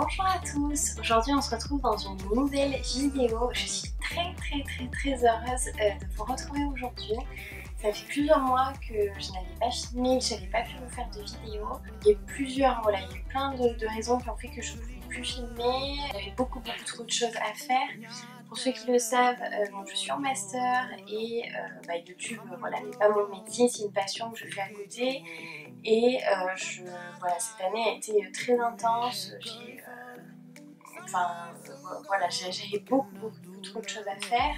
Bonjour à tous, aujourd'hui on se retrouve dans une nouvelle vidéo. Je suis très heureuse de vous retrouver aujourd'hui. Ça fait plusieurs mois que je n'avais pas filmé, que je n'avais pas pu vous faire de vidéo. Il y a eu plein de raisons qui ont fait que je ne pouvais plus filmer. Il y avait beaucoup trop de choses à faire. Pour ceux qui le savent, donc je suis en master et YouTube n'est pas mon métier, c'est une passion que je fais à côté. Et cette année a été très intense. J'avais beaucoup trop de choses à faire.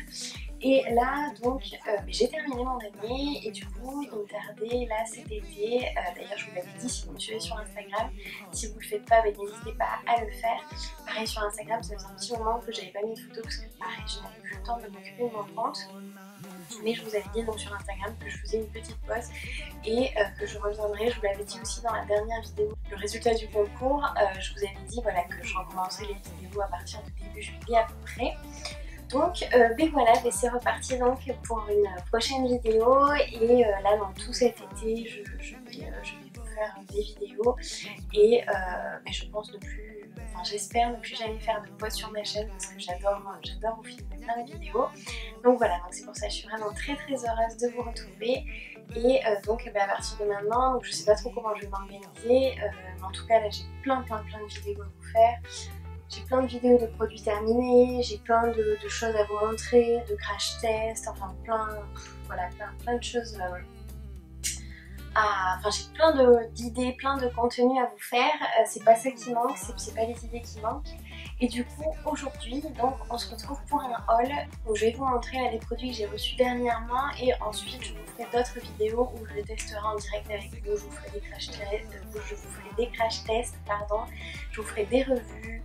Et là, donc, j'ai terminé mon année et du coup, il me tardait là cet été. D'ailleurs, je vous l'avais dit, si vous me suivez sur Instagram, si vous ne le faites pas, n'hésitez pas à le faire. Pareil sur Instagram, ça faisait un petit moment que j'avais pas mis de photos parce que pareil, je n'avais plus le temps de m'occuper de mon compte. Mais je vous avais dit donc sur Instagram que je faisais une petite pause et que je reviendrai. Je vous l'avais dit aussi dans la dernière vidéo, le résultat du concours. Je vous avais dit que je recommencerai les vidéos à partir de début juillet à peu près. Donc c'est reparti donc pour une prochaine vidéo et là dans tout cet été je vais vous faire des vidéos et je pense j'espère ne plus jamais faire de pause sur ma chaîne parce que j'adore vous filmer plein de vidéos. Donc voilà, donc c'est pour ça que je suis vraiment très heureuse de vous retrouver et à partir de maintenant, donc je sais pas trop comment je vais m'organiser, mais en tout cas là j'ai plein de vidéos à vous faire. J'ai plein de vidéos de produits terminés, j'ai plein de choses à vous montrer, de crash tests, enfin plein de choses j'ai plein d'idées, plein de contenus à vous faire. C'est pas ça qui manque, c'est pas les idées qui manquent. Et du coup aujourd'hui donc on se retrouve pour un haul où je vais vous montrer les produits que j'ai reçus dernièrement et ensuite je vous ferai d'autres vidéos où je les testerai en direct avec vous, je vous ferai des crash tests, je vous ferai des revues.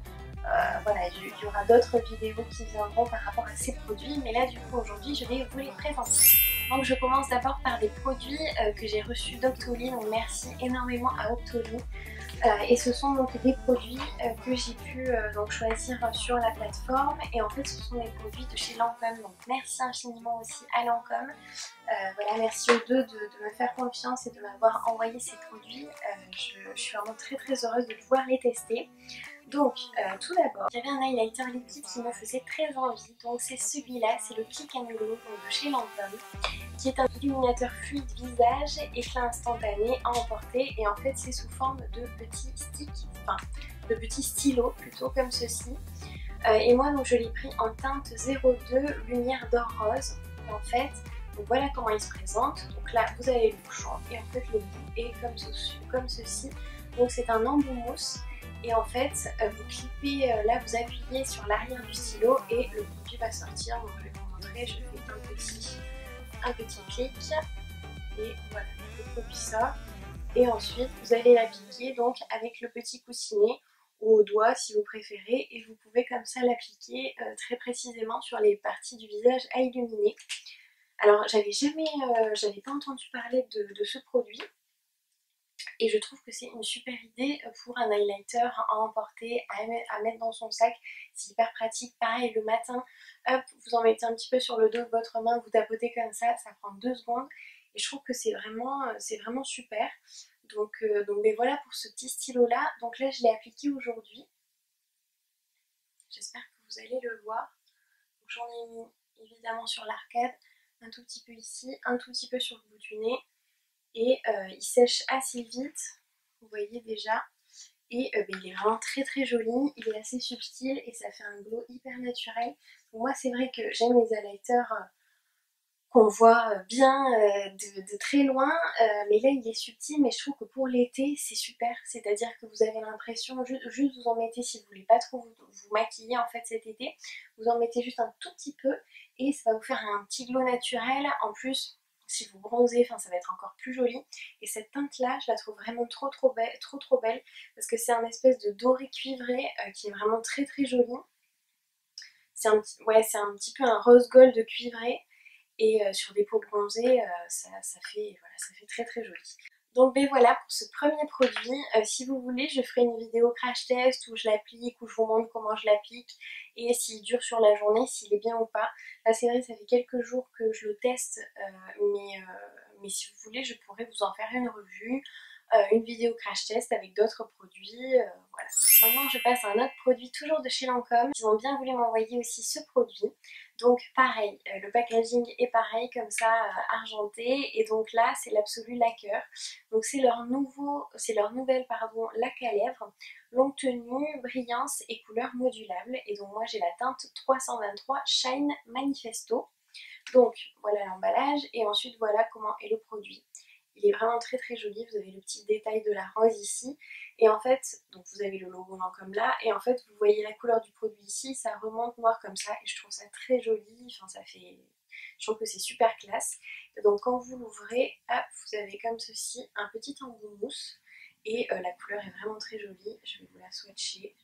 Il y aura d'autres vidéos qui viendront par rapport à ces produits, mais là du coup aujourd'hui je vais vous les présenter. Donc je commence d'abord par des produits que j'ai reçus d'Octoly, donc merci énormément à Octoly. Et ce sont donc des produits que j'ai pu choisir sur la plateforme et en fait ce sont des produits de chez Lancôme, donc merci infiniment aussi à Lancôme. Merci aux deux de me faire confiance et de m'avoir envoyé ces produits. Je suis vraiment très heureuse de pouvoir les tester. Donc tout d'abord, j'avais un highlighter liquide qui me faisait très envie, donc c'est celui-là, c'est le Click and Glow de chez Lancôme, qui est un illuminateur fluide visage, éclat instantané à emporter et en fait c'est sous forme de petits sticks, de petits stylos plutôt comme ceci. Et moi donc je l'ai pris en teinte 02 lumière d'or rose. Et en fait, donc voilà comment il se présente. Donc là vous avez le bouchon et en fait le bout est comme ceci. Donc c'est un embout mousse. Et en fait, vous clippez, là vous appuyez sur l'arrière du stylo et le produit va sortir. Donc je vais vous montrer, je fais un petit clic et voilà, le produit sort. Et ensuite vous allez l'appliquer donc avec le petit coussinet ou au doigt si vous préférez. Et vous pouvez comme ça l'appliquer très précisément sur les parties du visage à illuminer. Alors j'avais pas entendu parler de ce produit. Et je trouve que c'est une super idée pour un highlighter à emporter, à mettre dans son sac. C'est hyper pratique. Pareil, le matin, hop, vous en mettez un petit peu sur le dos de votre main, vous tapotez comme ça prend 2 secondes. Et je trouve que c'est vraiment super. Donc voilà pour ce petit stylo là. Donc là, je l'ai appliqué aujourd'hui. J'espère que vous allez le voir. J'en ai mis évidemment sur l'arcade, un tout petit peu ici, un tout petit peu sur le bout du nez. Et il sèche assez vite, vous voyez déjà, et il est vraiment très joli, il est assez subtil et ça fait un glow hyper naturel. Pour moi c'est vrai que j'aime les highlighters qu'on voit bien de très loin, mais là il est subtil, mais je trouve que pour l'été c'est super, c'est-à-dire que vous avez l'impression, juste vous en mettez si vous voulez pas trop vous maquiller en fait cet été, vous en mettez juste un tout petit peu et ça va vous faire un petit glow naturel. En plus si vous bronzez, ça va être encore plus joli. Et cette teinte là, je la trouve vraiment trop belle parce que c'est un espèce de doré cuivré qui est vraiment très joli. C'est un petit peu un rose gold cuivré et sur des peaux bronzées, ça fait très joli. Donc voilà pour ce premier produit. Si vous voulez, je ferai une vidéo crash test où je l'applique, où je vous montre comment je l'applique et s'il dure sur la journée, s'il est bien ou pas. Là c'est vrai, ça fait quelques jours que je le teste, mais si vous voulez, je pourrais vous en faire une revue. une vidéo crash test avec d'autres produits, voilà. Maintenant je passe à un autre produit toujours de chez Lancôme. Ils ont bien voulu m'envoyer aussi ce produit. Donc pareil, le packaging est pareil comme ça, argenté. Et donc là c'est l'Absolu Lacquer. Donc c'est leur nouvelle lac à lèvres. Longue tenue, brillance et couleur modulable. Et donc moi j'ai la teinte 323 Shine Manifesto. Donc voilà l'emballage et ensuite voilà comment est le produit. Il est vraiment très très joli, vous avez le petit détail de la rose ici. Et en fait, donc vous avez le logo comme là, et en fait vous voyez la couleur du produit ici, ça remonte noir comme ça, et je trouve ça très joli, enfin ça fait... Je trouve que c'est super classe. Et donc quand vous l'ouvrez, hop, vous avez comme ceci un petit embout mousse, et la couleur est vraiment très jolie, je vais vous la swatcher.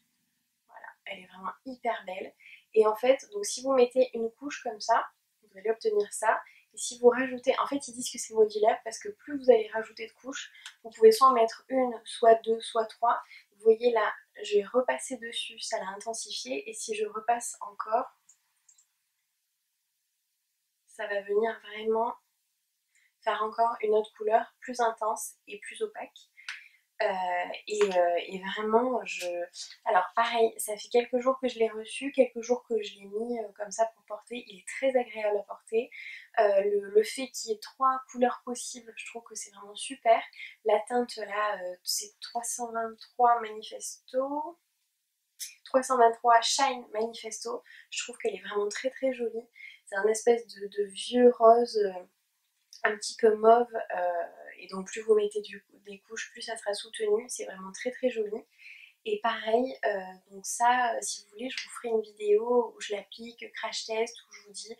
Voilà, elle est vraiment hyper belle. Et en fait, donc si vous mettez une couche comme ça, vous allez obtenir ça. Et si vous rajoutez, en fait ils disent que c'est modulaire parce que plus vous allez rajouter de couches, vous pouvez soit en mettre une, soit deux, soit trois. Vous voyez là, je vais repasser dessus, ça l'a intensifié. Et si je repasse encore, ça va venir vraiment faire encore une autre couleur plus intense et plus opaque. Et vraiment alors pareil, ça fait quelques jours que je l'ai reçu, quelques jours que je l'ai mis comme ça pour porter. Il est très agréable à porter. Le fait qu'il y ait 3 couleurs possibles, je trouve que c'est vraiment super. La teinte là, c'est 323 Manifesto, 323 Shine Manifesto. Je trouve qu'elle est vraiment très très jolie. C'est un espèce de vieux rose un petit peu mauve, et donc plus vous mettez des couches, plus ça sera soutenu. C'est vraiment très très joli. Et pareil, donc ça, si vous voulez, je vous ferai une vidéo où je l'applique, crash test, où je vous dis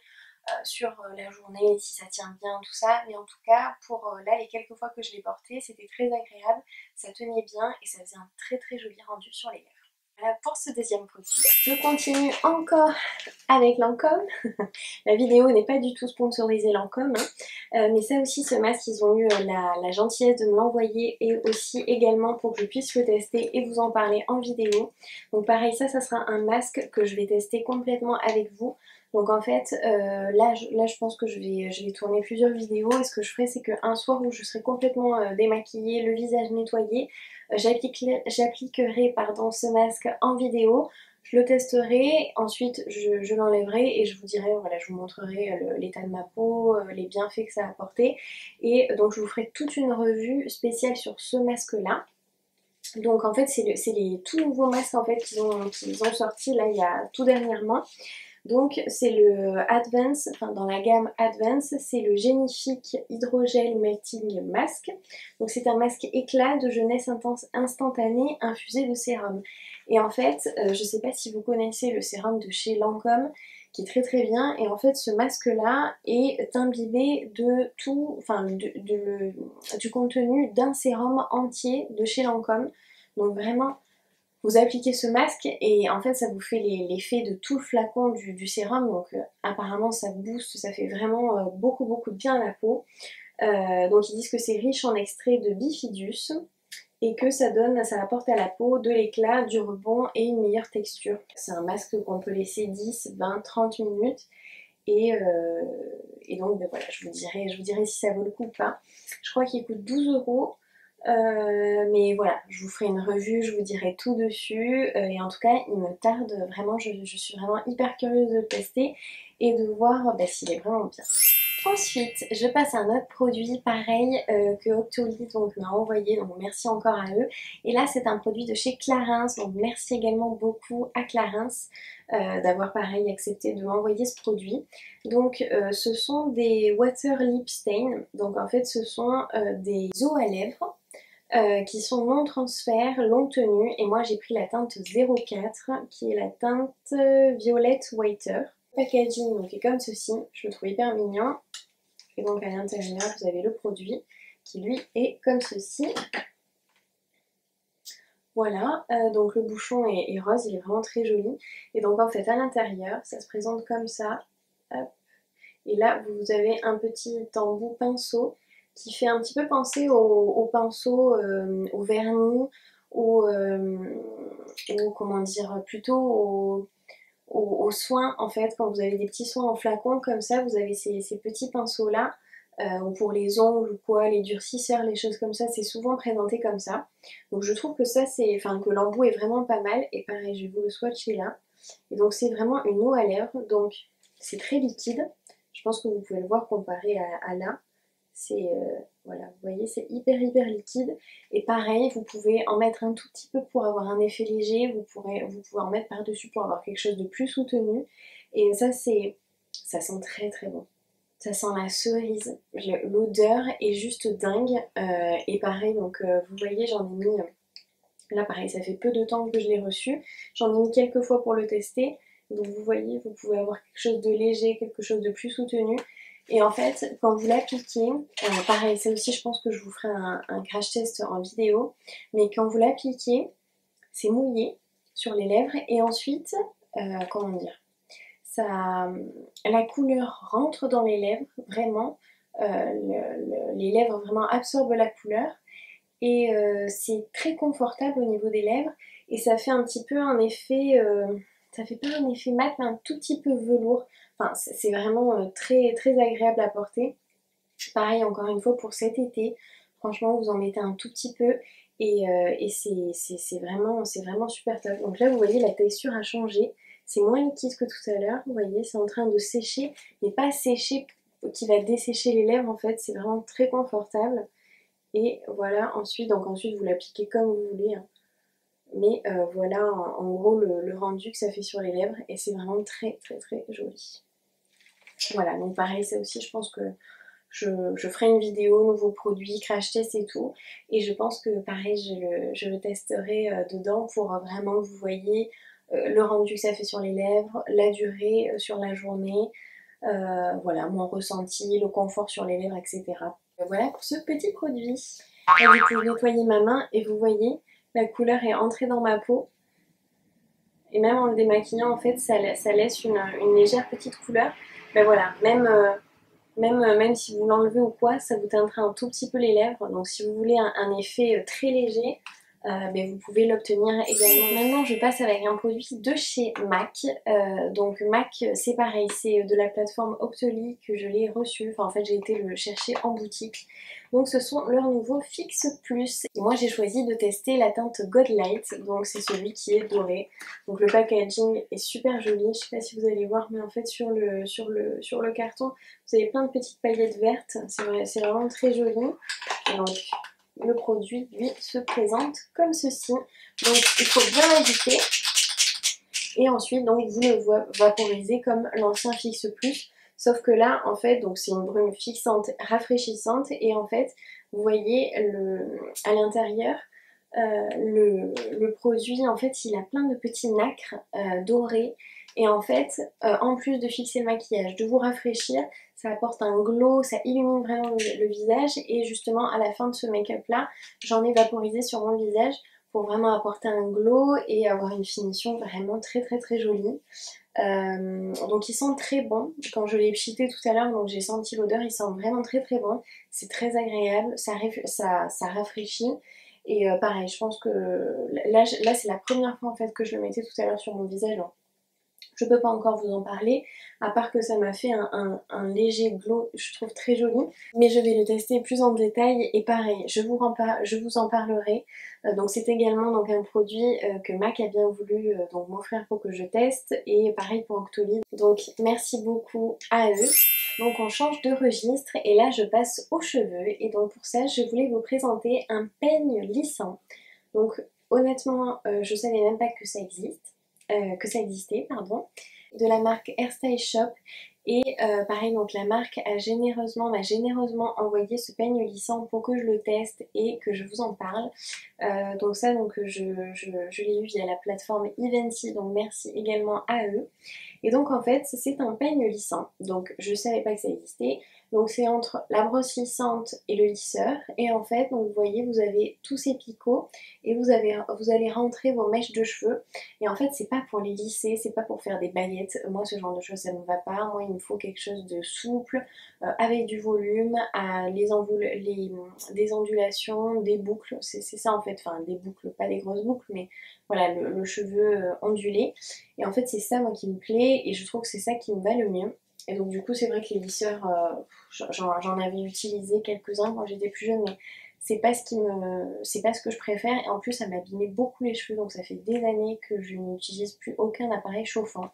sur la journée si ça tient bien, tout ça. Mais en tout cas, pour là, les quelques fois que je l'ai porté, c'était très agréable, ça tenait bien et ça faisait un très très joli rendu sur les lèvres. Voilà pour ce deuxième produit. Je continue encore avec Lancôme. La vidéo n'est pas du tout sponsorisée Lancôme, hein. Mais ça aussi, ce masque, ils ont eu la gentillesse de me l'envoyer et aussi également pour que je puisse le tester et vous en parler en vidéo. Donc pareil, ça sera un masque que je vais tester complètement avec vous. Donc en fait, là je pense que je vais tourner plusieurs vidéos et ce que je ferai c'est qu'un soir où je serai complètement démaquillée, le visage nettoyé, j'appliquerai ce masque en vidéo. Je le testerai, ensuite je l'enlèverai et je vous dirai, voilà, je vous montrerai l'état de ma peau, les bienfaits que ça a apporté. Et donc je vous ferai toute une revue spéciale sur ce masque là. Donc en fait c'est les tout nouveaux masques en fait qu'ils ont sortis là il y a tout dernièrement. Donc c'est le Advance, enfin dans la gamme Advance, c'est le Génifique Hydrogel Melting Mask. Donc c'est un masque éclat de jeunesse instantanée infusé de sérum. Et en fait, je ne sais pas si vous connaissez le sérum de chez Lancôme, qui est très très bien. Et en fait ce masque là est imbibé de tout, enfin du contenu d'un sérum entier de chez Lancôme. Donc vraiment... Vous appliquez ce masque et en fait ça vous fait l'effet de tout le flacon du sérum, donc apparemment ça booste, ça fait vraiment beaucoup beaucoup de bien à la peau. Donc ils disent que c'est riche en extrait de bifidus et que ça apporte à la peau de l'éclat, du rebond et une meilleure texture. C'est un masque qu'on peut laisser 10, 20, 30 minutes et donc ben voilà, je vous dirai si ça vaut le coup ou pas. Je crois qu'il coûte 12 €. Mais voilà, je vous ferai une revue, je vous dirai tout dessus. Et en tout cas, il me tarde vraiment, je suis vraiment hyper curieuse de le tester et de voir s'il est vraiment bien. Ensuite, je passe à un autre produit pareil que Octoly m'a envoyé, donc merci encore à eux. Et là, c'est un produit de chez Clarins, donc merci également beaucoup à Clarins d'avoir pareil accepté de m'envoyer ce produit. Donc ce sont des Water Lip Stain, donc en fait ce sont des eaux à lèvres. Qui sont non transfert, longue tenue, et moi j'ai pris la teinte 04 qui est la teinte Violette Whiter. Le packaging donc est comme ceci, je le trouve hyper mignon. Et donc à l'intérieur vous avez le produit qui lui est comme ceci. Voilà, donc le bouchon est rose, il est vraiment très joli. Et donc en fait à l'intérieur ça se présente comme ça. Hop. Et là vous avez un petit embout pinceau qui fait un petit peu penser au pinceau, au vernis, ou comment dire, plutôt aux soins en fait. Quand vous avez des petits soins en flacon comme ça, vous avez ces petits pinceaux là. ou pour les ongles ou quoi, les durcisseurs, les choses comme ça, c'est souvent présenté comme ça. Donc je trouve que ça c'est, enfin que l'embout est vraiment pas mal. Et pareil, je vais vous le swatcher là. Et donc c'est vraiment une eau à lèvres, donc c'est très liquide. Je pense que vous pouvez le voir comparé à là. C'est voilà, vous voyez, c'est hyper liquide. Et pareil, vous pouvez en mettre un tout petit peu pour avoir un effet léger. Vous pouvez en mettre par-dessus pour avoir quelque chose de plus soutenu. Et ça sent très bon. Ça sent la cerise. L'odeur est juste dingue. Et pareil, donc vous voyez, j'en ai mis. Là pareil, ça fait peu de temps que je l'ai reçu. J'en ai mis quelques fois pour le tester. Donc vous voyez, vous pouvez avoir quelque chose de léger, quelque chose de plus soutenu. Et en fait, quand vous l'appliquez, pareil, ça aussi je pense que je vous ferai un crash test en vidéo. Mais quand vous l'appliquez, c'est mouillé sur les lèvres. Et ensuite, comment dire, la couleur rentre dans les lèvres, vraiment. Les lèvres vraiment absorbent la couleur. Et c'est très confortable au niveau des lèvres et ça fait un petit peu un effet, ça fait pas un effet mat mais un tout petit peu velours. Enfin c'est vraiment très agréable à porter. Pareil encore une fois pour cet été, franchement vous en mettez un tout petit peu et c'est vraiment super top. Donc là vous voyez la texture a changé, c'est moins liquide que tout à l'heure, vous voyez c'est en train de sécher mais pas sécher qui va dessécher les lèvres en fait, c'est vraiment très confortable. Et voilà, ensuite vous l'appliquez comme vous voulez. Hein. Mais voilà en gros le rendu que ça fait sur les lèvres et c'est vraiment très joli. Voilà, donc pareil, ça aussi je pense que je ferai une vidéo, nouveaux produits, crash test et tout. Et je pense que pareil, je le testerai dedans pour vraiment que vous voyez le rendu que ça fait sur les lèvres, la durée sur la journée, voilà, mon ressenti, le confort sur les lèvres, etc. Voilà pour ce petit produit. Là, du coup, je nettoyer ma main et vous voyez, la couleur est entrée dans ma peau. Et même en le démaquillant, en fait, ça laisse une légère petite couleur. Ben voilà, même si vous l'enlevez ou quoi, ça vous teintera un tout petit peu les lèvres. Donc si vous voulez un effet très léger, ben vous pouvez l'obtenir également. Maintenant je passe avec un produit de chez MAC. Donc MAC c'est pareil, c'est de la plateforme Optoli que je l'ai reçu. Enfin en fait j'ai été le chercher en boutique. Donc ce sont leurs nouveaux Fix Plus. Et moi j'ai choisi de tester la teinte Godlight. Donc c'est celui qui est doré. Donc le packaging est super joli. Je sais pas si vous allez voir mais en fait sur le carton vous avez plein de petites paillettes vertes. C'est vraiment très joli. Et donc le produit lui se présente comme ceci. Donc il faut bien l'agiter et ensuite donc vous le vaporisez comme l'ancien Fix Plus, sauf que là en fait donc c'est une brume fixante rafraîchissante et en fait vous voyez à l'intérieur le produit en fait il a plein de petits nacres dorés et en fait en plus de fixer le maquillage, de vous rafraîchir, ça apporte un glow, ça illumine vraiment le visage et justement à la fin de ce make-up là j'en ai vaporisé sur mon visage pour vraiment apporter un glow et avoir une finition vraiment très jolie. Donc ils sont très bons. Quand je l'ai pchité tout à l'heure, donc j'ai senti l'odeur, ils sont vraiment très bons. C'est très agréable, ça rafraîchit. Et pareil, je pense que là c'est la première fois en fait que je le mettais tout à l'heure sur mon visage. Donc je peux pas encore vous en parler, à part que ça m'a fait un léger glow, je trouve très joli. Mais je vais le tester plus en détail et pareil, je vous en parlerai. Donc c'est également donc, un produit que MAC a bien voulu donc m'offrir pour que je teste. Et pareil pour Octolib. Donc merci beaucoup à eux. Donc on change de registre et là je passe aux cheveux. Et donc pour ça je voulais vous présenter un peigne lissant. Donc honnêtement je savais même pas que ça existait, pardon, de la marque Hairstyle Shop. Et pareil, donc la marque m'a généreusement envoyé ce peigne lissant pour que je le teste et que je vous en parle. Donc ça, donc je l'ai eu via la plateforme Eventy, donc merci également à eux. Et donc en fait, c'est un peigne lissant. Donc je savais pas que ça existait. Donc c'est entre la brosse lissante et le lisseur. Et en fait, donc vous voyez, vous avez tous ces picots et vous allez rentrer vos mèches de cheveux. Et en fait, c'est pas pour les lisser, c'est pas pour faire des baguettes. Moi, ce genre de choses, ça me va pas. Moi, il me faut quelque chose de souple, avec du volume, des ondulations, des boucles. C'est ça en fait. Enfin, des boucles, pas des grosses boucles, mais voilà, le cheveu ondulé. Et en fait, c'est ça, moi, qui me plaît. Et je trouve que c'est ça qui me va le mieux. Et donc du coup c'est vrai que les lisseurs, j'en avais utilisé quelques-uns quand j'étais plus jeune, mais c'est pas ce que je préfère. Et en plus ça m'abîmait beaucoup les cheveux, donc ça fait des années que je n'utilise plus aucun appareil chauffant.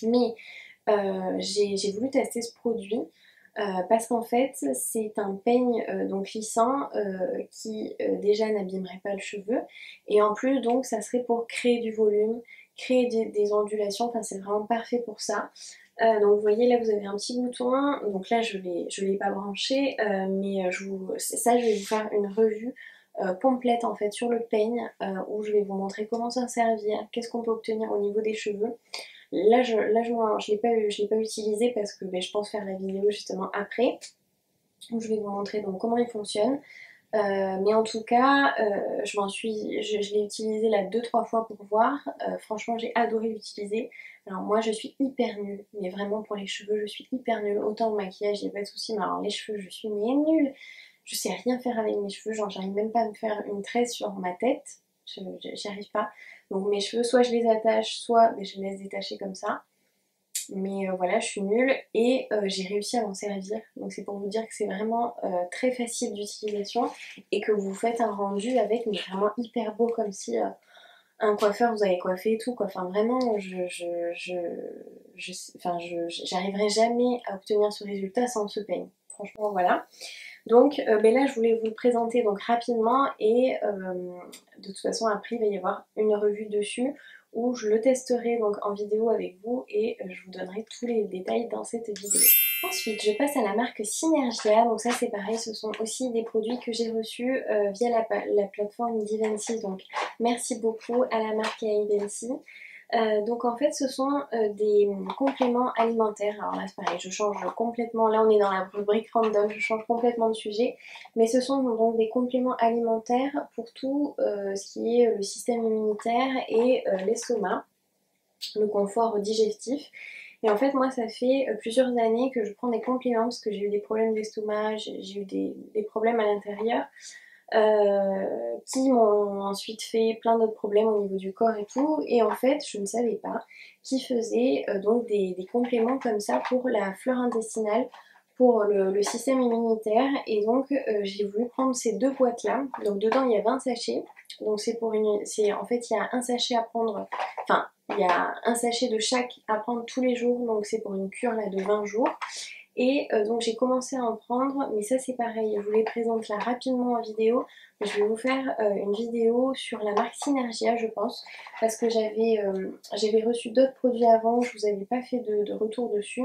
Mais j'ai voulu tester ce produit parce qu'en fait c'est un peigne donc lissant qui déjà n'abîmerait pas le cheveu, et en plus donc ça serait pour créer du volume, créer des ondulations, enfin c'est vraiment parfait pour ça. Donc vous voyez là vous avez un petit bouton, donc là je l'ai pas branché, mais je vais vous faire une revue complète en fait sur le peigne, où je vais vous montrer comment s'en servir, qu'est-ce qu'on peut obtenir au niveau des cheveux. Là je l'ai pas utilisé parce que je pense faire la vidéo justement après, où je vais vous montrer donc comment il fonctionne. Mais en tout cas, je l'ai utilisé là 2-3 fois pour voir. Franchement, j'ai adoré l'utiliser. Alors moi, je suis hyper nulle, mais vraiment pour les cheveux, je suis hyper nulle. Autant au maquillage, il n'y a pas de souci, mais alors les cheveux, je suis nulle. Je sais rien faire avec mes cheveux, genre j'arrive même pas à me faire une tresse sur ma tête. J'y arrive pas. Donc mes cheveux, soit je les attache, soit je les laisse détacher comme ça. Mais voilà, je suis nulle et j'ai réussi à m'en servir. Donc c'est pour vous dire que c'est vraiment très facile d'utilisation et que vous faites un rendu avec, mais vraiment hyper beau, comme si un coiffeur vous avait coiffé et tout quoi. Enfin vraiment, j'arriverai jamais à obtenir ce résultat sans ce peigne. Franchement voilà. Donc là je voulais vous le présenter donc rapidement, et de toute façon après il va y avoir une revue dessus où je le testerai donc en vidéo avec vous, et je vous donnerai tous les détails dans cette vidéo. Ensuite je passe à la marque Synergia. Donc ça c'est pareil, ce sont aussi des produits que j'ai reçus via la plateforme Divency, donc merci beaucoup à la marque Divency. Donc en fait ce sont des compléments alimentaires. Alors là c'est pareil, je change complètement, là on est dans la rubrique random, je change complètement de sujet, mais ce sont donc des compléments alimentaires pour tout ce qui est le système immunitaire et l'estomac, le confort digestif. Et en fait moi ça fait plusieurs années que je prends des compléments parce que j'ai eu des problèmes d'estomac, j'ai eu des problèmes à l'intérieur. Qui m'ont ensuite fait plein d'autres problèmes au niveau du corps et tout, et en fait je ne savais pas qu'ils faisaient donc des compléments comme ça pour la flore intestinale, pour le système immunitaire. Et donc j'ai voulu prendre ces deux boîtes là. Donc dedans il y a 20 sachets, donc en fait il y a un sachet à prendre, enfin il y a un sachet de chaque à prendre tous les jours, donc c'est pour une cure là de 20 jours. Et donc j'ai commencé à en prendre, mais ça c'est pareil, je vous les présente là rapidement en vidéo. Je vais vous faire une vidéo sur la marque Synergia je pense, parce que j'avais reçu d'autres produits avant, je vous avais pas fait de retour dessus.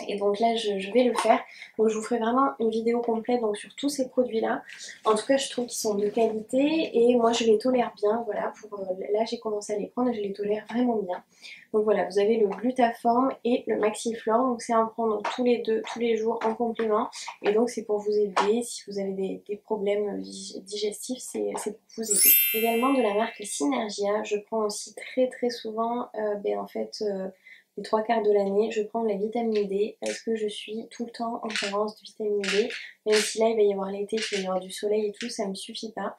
Et donc là je vais le faire, donc je vous ferai vraiment une vidéo complète donc sur tous ces produits là. En tout cas je trouve qu'ils sont de qualité et moi je les tolère bien, voilà. Là j'ai commencé à les prendre et je les tolère vraiment bien. Donc voilà, vous avez le Glutaform et le Maxiflore, donc c'est à en prendre tous les deux, tous les jours en complément. Et donc c'est pour vous aider, si vous avez des problèmes digestifs, c'est pour vous aider. Également de la marque Synergia, je prends aussi très souvent, en fait... les 3/4 de l'année, je prends de la vitamine D parce que je suis tout le temps en carence de vitamine D. Même si là il va y avoir l'été, il va y avoir du soleil et tout, ça me suffit pas.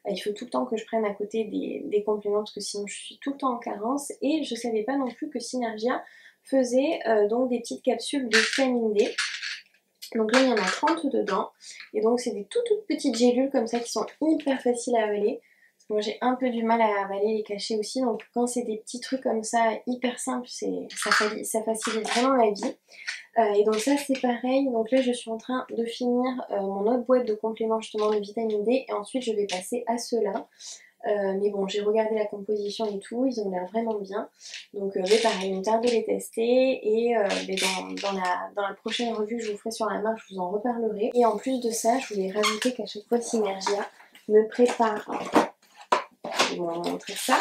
Il faut tout le temps que je prenne à côté des compléments parce que sinon je suis tout le temps en carence. Et je savais pas non plus que Synergia faisait donc des petites capsules de vitamine D. Donc là il y en a 30 dedans. Et donc c'est des toutes petites gélules comme ça qui sont hyper faciles à avaler. Moi j'ai un peu du mal à avaler les cachets aussi, donc quand c'est des petits trucs comme ça hyper simples, ça facilite vraiment la vie. Et donc ça c'est pareil, donc là je suis en train de finir mon autre boîte de compléments justement de vitamine D, et ensuite je vais passer à ceux-là. Mais bon, j'ai regardé la composition et tout, ils ont l'air vraiment bien. Donc pareil, il me tarde de les tester, et dans la prochaine revue que je vous ferai sur la marque, je vous en reparlerai. Et en plus de ça, je voulais rajouter qu'à chaque fois Synergia me prépare... Je vais vous montrer ça.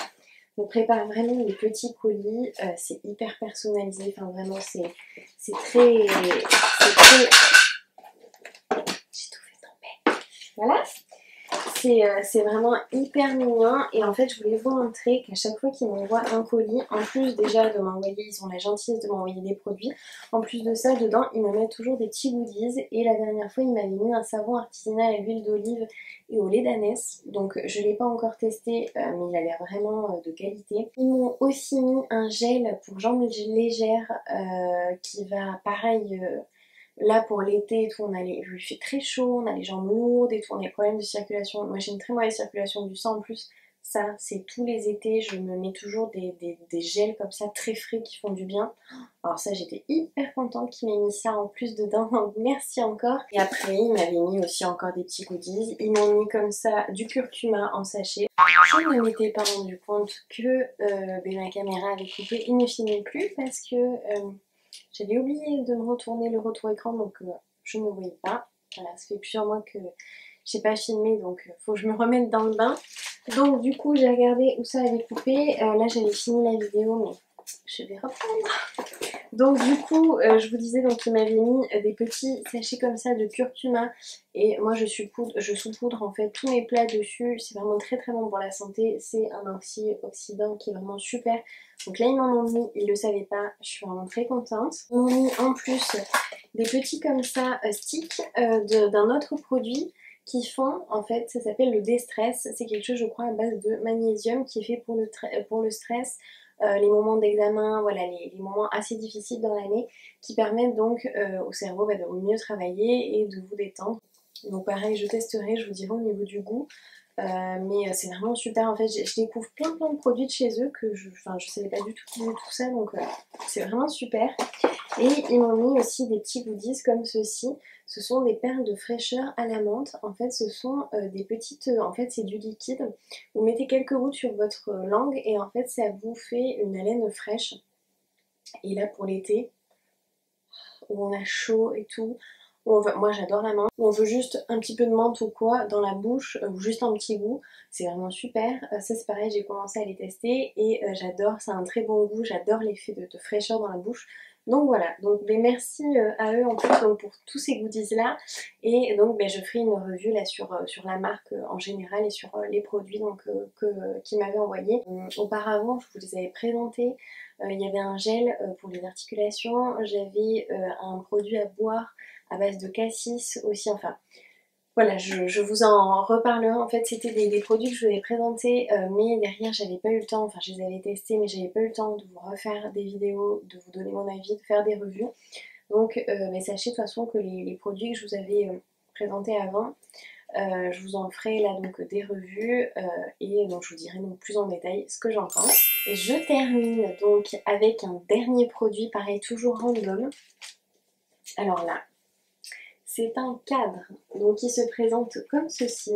On prépare vraiment des petits colis, c'est hyper personnalisé, enfin vraiment c'est très... J'ai tout fait tomber. Voilà. C'est vraiment hyper mignon et en fait je voulais vous montrer qu'à chaque fois qu'ils m'envoient un colis, en plus déjà de m'envoyer, ils ont la gentillesse de m'envoyer des produits, en plus de ça dedans ils me mettent toujours des petits goodies et la dernière fois ils m'avaient mis un savon artisanal à l'huile d'olive et au lait d'ânesse, donc je ne l'ai pas encore testé mais il a l'air vraiment de qualité. Ils m'ont aussi mis un gel pour jambes légères qui va pareil... Là pour l'été et tout, il fait très chaud, on a les jambes lourdes et tout, on a des problèmes de circulation. Moi j'ai une très mauvaise circulation du sang en plus. Ça c'est tous les étés, je me mets toujours des gels comme ça très frais qui font du bien. Alors ça j'étais hyper contente qu'il m'ait mis ça en plus dedans, donc merci encore. Et après il m'avait mis aussi encore des petits goodies. Ils m'ont mis comme ça du curcuma en sachet. Je ne m'étais pas rendu compte que ma caméra avait coupé, il ne filmait plus parce que... j'avais oublié de me retourner le retour écran donc je ne me voyais pas. Voilà, ça fait plusieurs mois que j'ai pas filmé donc faut que je me remette dans le bain. Donc du coup j'ai regardé où ça avait coupé. Là j'avais fini la vidéo mais je vais reprendre. Donc du coup je vous disais donc il m'avait mis des petits sachets comme ça de curcuma et moi je saupoudre en fait tous mes plats dessus. C'est vraiment très très bon pour la santé. C'est un antioxydant qui est vraiment super. Donc là ils m'en ont mis, ils le savaient pas, je suis vraiment très contente. Ils m'ont mis en plus des petits comme ça sticks d'un autre produit qui font, en fait ça s'appelle le déstress. C'est quelque chose je crois à base de magnésium qui est fait pour le stress. Les moments d'examen, voilà, les moments assez difficiles dans l'année qui permettent donc au cerveau de mieux travailler et de vous détendre. Donc pareil je testerai, je vous dirai au niveau du goût. Mais c'est vraiment super en fait, je découvre plein de produits de chez eux que je savais pas du tout qu'ils faisaient tout ça donc c'est vraiment super. Et ils m'ont mis aussi des petits goodies comme ceci, ce sont des perles de fraîcheur à la menthe. En fait ce sont des petites, en fait c'est du liquide, vous mettez quelques gouttes sur votre langue et en fait ça vous fait une haleine fraîche. Et là pour l'été, où on a chaud et tout, moi j'adore la menthe, on veut juste un petit peu de menthe ou quoi dans la bouche, ou juste un petit goût, c'est vraiment super. Ça c'est pareil, j'ai commencé à les tester et j'adore, ça a un très bon goût, j'adore l'effet de fraîcheur dans la bouche. Donc voilà, donc merci à eux en plus donc, pour tous ces goodies là. Et donc je ferai une review là sur la marque en général et sur les produits donc, qu'ils m'avaient envoyés. Auparavant je vous les avais présentés. Il y avait un gel pour les articulations, j'avais un produit à boire à base de cassis aussi, enfin voilà, je vous en reparlerai. En fait c'était des produits que je vous avais présentés mais derrière j'avais pas eu le temps, enfin je les avais testés mais j'avais pas eu le temps de vous refaire des vidéos, de vous donner mon avis, de faire des revues. Donc sachez de toute façon que les produits que je vous avais présentés avant, je vous en ferai là donc des revues et donc je vous dirai donc plus en détail ce que j'en pense. Et je termine donc avec un dernier produit, pareil toujours random. Alors là, c'est un cadre donc qui se présente comme ceci.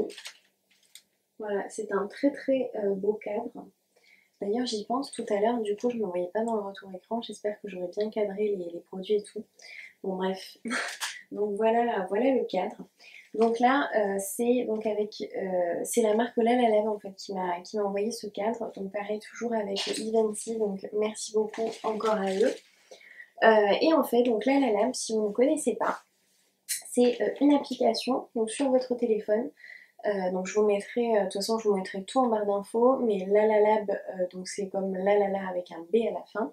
Voilà, c'est un très très beau cadre. D'ailleurs j'y pense tout à l'heure, du coup je ne me voyais pas dans le retour écran, j'espère que j'aurais bien cadré les produits et tout. Bon bref, donc voilà le cadre. Donc là c'est donc c'est la marque La La Lab en fait qui m'a envoyé ce cadre. Donc pareil toujours avec Eventy, donc merci beaucoup encore à eux. Et en fait donc La La Lab, si vous ne connaissez pas, c'est une application donc sur votre téléphone. Donc je vous mettrai, de toute façon je vous mettrai tout en barre d'infos, mais La La Lab, donc c'est comme La La La avec un B à la fin.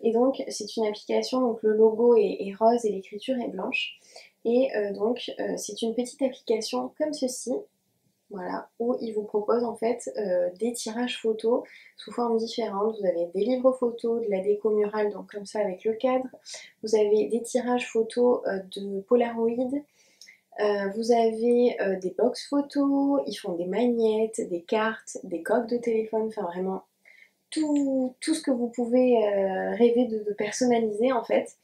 Et donc c'est une application, donc le logo est rose et l'écriture est blanche. Et donc c'est une petite application comme ceci, voilà, où il vous propose en fait des tirages photos sous formes différentes. Vous avez des livres photos, de la déco murale, donc comme ça avec le cadre. Vous avez des tirages photos de Polaroid. Vous avez des box photos, ils font des magnettes, des cartes, des coques de téléphone, enfin vraiment tout ce que vous pouvez rêver de personnaliser en fait.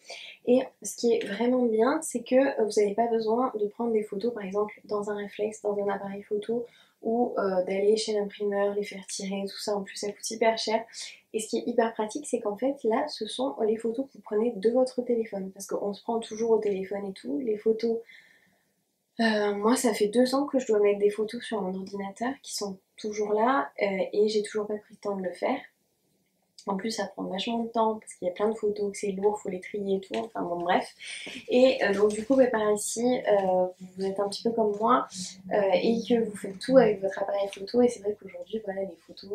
Et ce qui est vraiment bien, c'est que vous n'avez pas besoin de prendre des photos par exemple dans un réflexe, dans un appareil photo ou d'aller chez l'imprimeur, les faire tirer, tout ça en plus ça coûte hyper cher. Et ce qui est hyper pratique, c'est qu'en fait là ce sont les photos que vous prenez de votre téléphone, parce qu'on se prend toujours au téléphone et tout, les photos. Moi ça fait 2 ans que je dois mettre des photos sur mon ordinateur qui sont toujours là et j'ai toujours pas pris le temps de le faire. En plus ça prend vachement de temps parce qu'il y a plein de photos, que c'est lourd, faut les trier et tout, enfin bon bref. Et donc du coup par ici, vous êtes un petit peu comme moi et que vous faites tout avec votre appareil photo. Et c'est vrai qu'aujourd'hui voilà, les photos,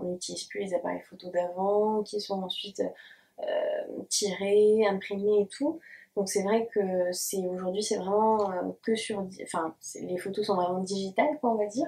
on n'utilise plus les appareils photo d'avant qui sont ensuite tirés, imprimés et tout. Donc c'est vrai que aujourd'hui c'est vraiment que sur... Enfin les photos sont vraiment digitales quoi on va dire.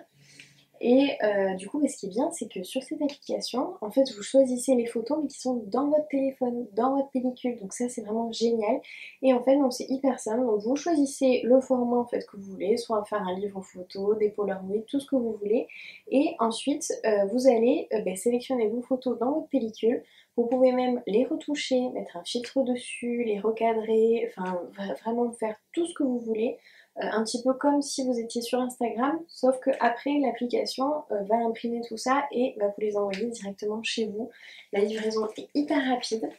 Et du coup, ce qui est bien, c'est que sur cette application, en fait, vous choisissez les photos mais qui sont dans votre téléphone, dans votre pellicule. Donc ça, c'est vraiment génial. Et en fait, donc c'est hyper simple. Donc vous choisissez le format en fait que vous voulez, soit faire un livre photo, des Polaroid, tout ce que vous voulez. Et ensuite, vous allez sélectionner vos photos dans votre pellicule. Vous pouvez même les retoucher, mettre un filtre dessus, les recadrer, enfin vraiment faire tout ce que vous voulez. Un petit peu comme si vous étiez sur Instagram, sauf que après l'application va imprimer tout ça et va vous les envoyer directement chez vous. La livraison est hyper rapide.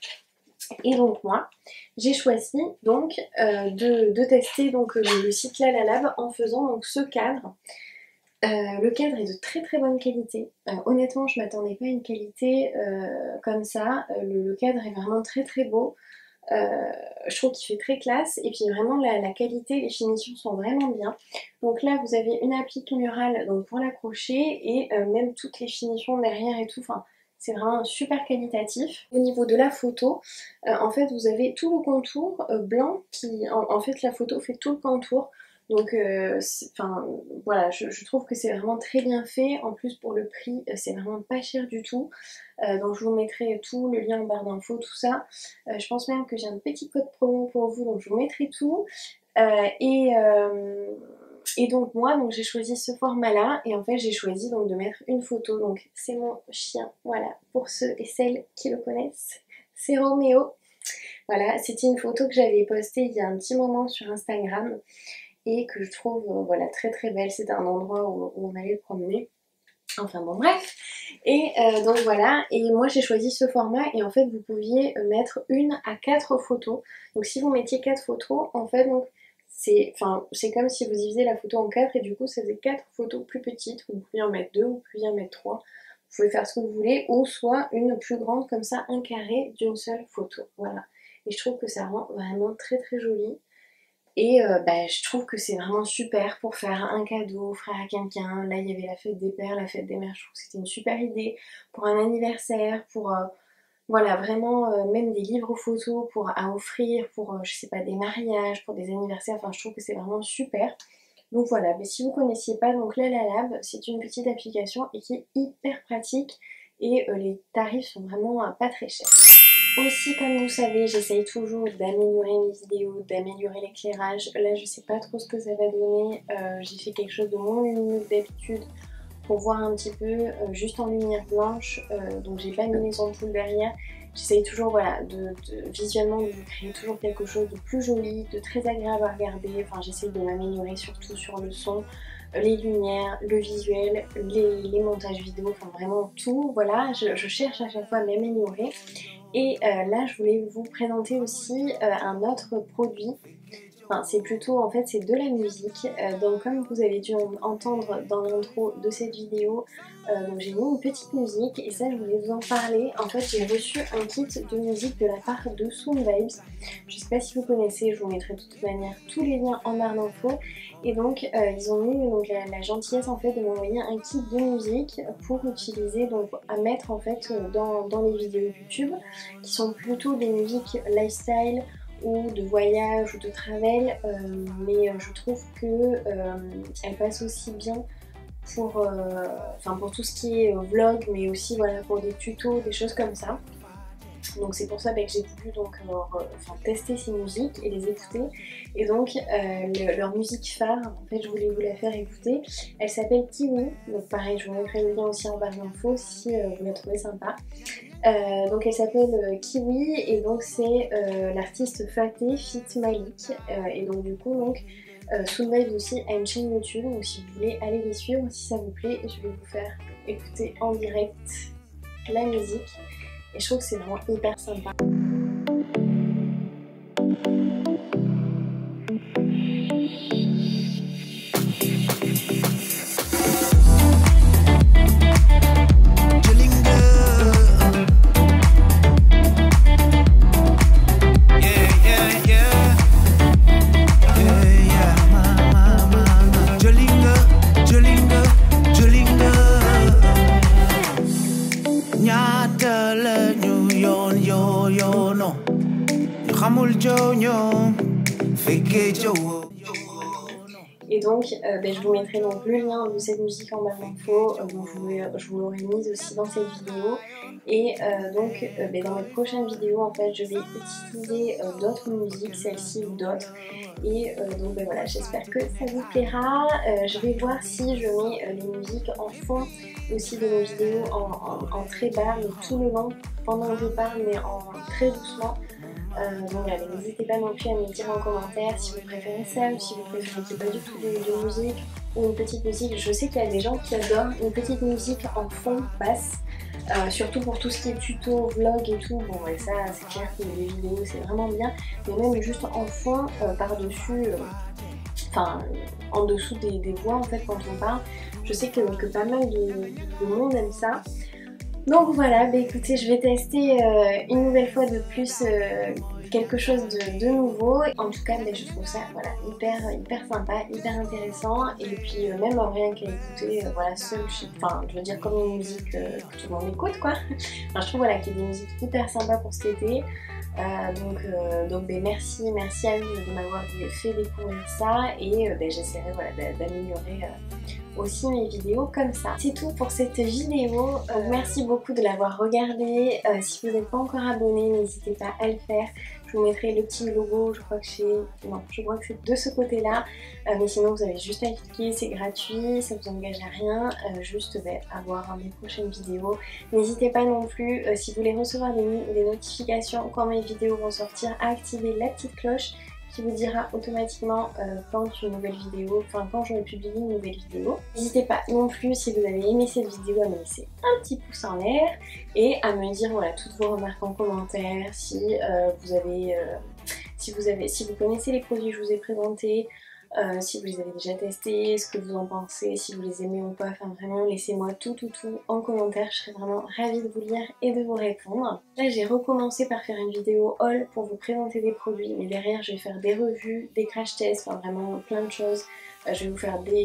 Et donc moi, j'ai choisi donc de tester donc, le site Lalalab en faisant donc ce cadre. Le cadre est de très très bonne qualité. Honnêtement, je m'attendais pas à une qualité comme ça. Le cadre est vraiment très très beau. Je trouve qu'il fait très classe et puis vraiment la qualité, les finitions sont vraiment bien. Donc là vous avez une applique murale donc pour l'accrocher et même toutes les finitions derrière et tout, enfin c'est vraiment super qualitatif. Au niveau de la photo, en fait vous avez tout le contour blanc qui en fait la photo fait tout le contour. Donc voilà, je trouve que c'est vraiment très bien fait. En plus pour le prix, c'est vraiment pas cher du tout. Donc je vous mettrai tout, le lien en barre d'infos, tout ça. Je pense même que j'ai un petit code promo pour vous, donc je vous mettrai tout. Et donc moi, donc j'ai choisi ce format-là et en fait j'ai choisi donc de mettre une photo. Donc c'est mon chien, voilà, pour ceux et celles qui le connaissent. C'est Roméo. Voilà, c'était une photo que j'avais postée il y a un petit moment sur Instagram et que je trouve voilà, très très belle. C'était un endroit où on allait le promener. Enfin bon bref. Et donc voilà, et moi j'ai choisi ce format et en fait vous pouviez mettre 1 à 4 photos. Donc si vous mettiez 4 photos, en fait donc c'est comme si vous divisez la photo en 4 et du coup ça faisait 4 photos plus petites. Vous pouviez en mettre 2, vous pouviez en mettre 3. Vous pouvez faire ce que vous voulez, ou soit une plus grande comme ça, un carré d'une seule photo. Voilà. Et je trouve que ça rend vraiment très très joli. Et je trouve que c'est vraiment super pour faire un cadeau, offrir à quelqu'un. Là il y avait la fête des pères, la fête des mères, je trouve que c'était une super idée. Pour un anniversaire, pour voilà vraiment même des livres photos à offrir, pour je sais pas des mariages, pour des anniversaires, enfin je trouve que c'est vraiment super. Donc voilà, mais si vous ne connaissiez pas, donc Lalalab, c'est une petite application et qui est hyper pratique et les tarifs sont vraiment pas très chers. Aussi, comme vous savez, j'essaye toujours d'améliorer mes vidéos, d'améliorer l'éclairage. Là, je sais pas trop ce que ça va donner. J'ai fait quelque chose de moins lumineux que d'habitude pour voir un petit peu juste en lumière blanche. Donc, j'ai pas mis les ampoules derrière. J'essaye toujours, voilà, visuellement de vous créer toujours quelque chose de plus joli, de très agréable à regarder. Enfin, j'essaye de m'améliorer surtout sur le son, les lumières, le visuel, les montages vidéo, enfin vraiment tout. Voilà, je cherche à chaque fois à m'améliorer. Et là je voulais vous présenter aussi un autre produit. Enfin c'est plutôt en fait c'est de la musique. Donc comme vous avez dû entendre dans l'intro de cette vidéo, donc j'ai mis une petite musique et ça je voulais vous en parler. En fait j'ai reçu un kit de musique de la part de Sound Vibes. Je sais pas si vous connaissez, je vous mettrai de toute manière tous les liens en barre d'infos. Et donc ils ont eu donc, la gentillesse en fait de m'envoyer un kit de musique pour utiliser, donc à mettre en fait dans les vidéos YouTube qui sont plutôt des musiques lifestyle ou de voyage ou de travel, mais je trouve que elles passent aussi bien pour tout ce qui est vlog, mais aussi voilà pour des tutos, des choses comme ça. Donc c'est pour ça que j'ai voulu donc tester ces musiques et les écouter. Et donc leur musique phare, en fait je voulais vous la faire écouter. Elle s'appelle Kiwi, donc pareil je vous mettrai le lien aussi en barre d'infos si vous la trouvez sympa. Donc elle s'appelle Kiwi et donc c'est l'artiste Faté Fit Malik. Et donc du coup donc Sound Vibes aussi a une chaîne YouTube, donc si vous voulez aller les suivre si ça vous plaît, je vais vous faire écouter en direct la musique. Et je trouve que c'est vraiment hyper sympa. Et donc je vous mettrai donc le lien de cette musique en barre d'infos, donc je vous l'aurai mise aussi dans cette vidéo. Et dans mes prochaines vidéos en fait je vais utiliser d'autres musiques, celle-ci ou d'autres. Et voilà, j'espère que ça vous plaira. Je vais voir si je mets les musiques en fond aussi de mes vidéos en très bas, mais tout le long pendant que je parle, mais en très doucement. Donc voilà, n'hésitez pas non plus à me dire en commentaire si vous préférez ça ou si vous préférez pas du tout de musique ou une petite musique. Je sais qu'il y a des gens qui adorent une petite musique en fond basse, surtout pour tout ce qui est tuto, vlog et tout. Bon ouais, ça c'est clair que les vidéos c'est vraiment bien, mais même juste en fond par-dessus, en dessous des voix en fait quand on parle. Je sais que pas mal de monde aime ça. Donc voilà, écoutez, je vais tester une nouvelle fois de plus quelque chose de nouveau. En tout cas, je trouve ça voilà, hyper sympa, hyper intéressant. Et puis même rien qu'à écouter, voilà, seul, je veux dire comme une musique que tout le monde écoute quoi. Je trouve voilà, qu'il y a des musiques hyper sympas pour cet été. Merci à vous de m'avoir fait découvrir ça. Et j'essaierai voilà, d'améliorer aussi mes vidéos comme ça. C'est tout pour cette vidéo. Merci beaucoup de l'avoir regardée. Si vous n'êtes pas encore abonné, n'hésitez pas à le faire. Je vous mettrai le petit logo, je crois que c'est de ce côté là, mais sinon vous avez juste à cliquer, c'est gratuit, ça vous engage à rien, juste à voir mes prochaines vidéos. N'hésitez pas non plus, si vous voulez recevoir des notifications quand mes vidéos vont sortir, à activer la petite cloche qui vous dira automatiquement quand quand j'aurai publié une nouvelle vidéo. N'hésitez pas non plus, si vous avez aimé cette vidéo, à me laisser un petit pouce en l'air et à me dire voilà toutes vos remarques en commentaire, si vous connaissez les produits que je vous ai présentés, si vous les avez déjà testés, ce que vous en pensez, si vous les aimez ou pas, enfin vraiment laissez-moi tout en commentaire, je serais vraiment ravie de vous lire et de vous répondre. Là j'ai recommencé par faire une vidéo haul pour vous présenter des produits, mais derrière je vais faire des revues, des crash tests, enfin vraiment plein de choses. Je vais vous faire des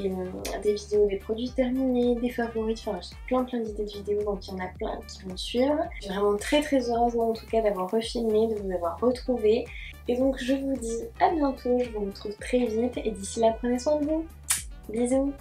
vidéos des produits terminés, des favoris, enfin plein d'idées de vidéos, donc il y en a plein qui vont suivre. Je suis vraiment très heureuse en tout cas d'avoir refilmé, de vous avoir retrouvé. Et donc je vous dis à bientôt, je vous retrouve très vite et d'ici là prenez soin de vous. Bisous.